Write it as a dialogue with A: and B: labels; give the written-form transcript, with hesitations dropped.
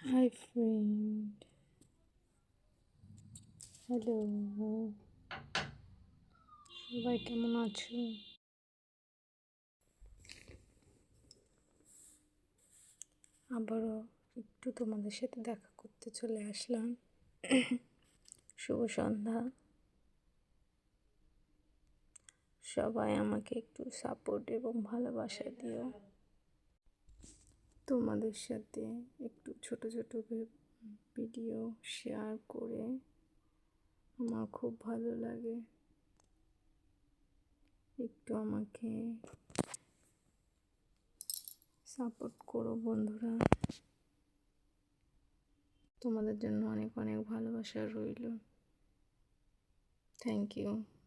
A: Hi friend, hello, সবাই কেমন আছো? আবারও একটু তোমাদের সাথে দেখা করতে চলে আসলাম। শুভ সন্ধ্যা। সবাই আমাকে একটু সাপোর্ট এবং ভালোবাসা দিও। তোমাদের সাথে একটু ছোট ছোট ভিডিও শেয়ার করে আমার খুব ভালো লাগে। একটু আমাকে সাপোর্ট করো বন্ধুরা। তোমাদের জন্য অনেক অনেক ভালোবাসা রইল। Thank you.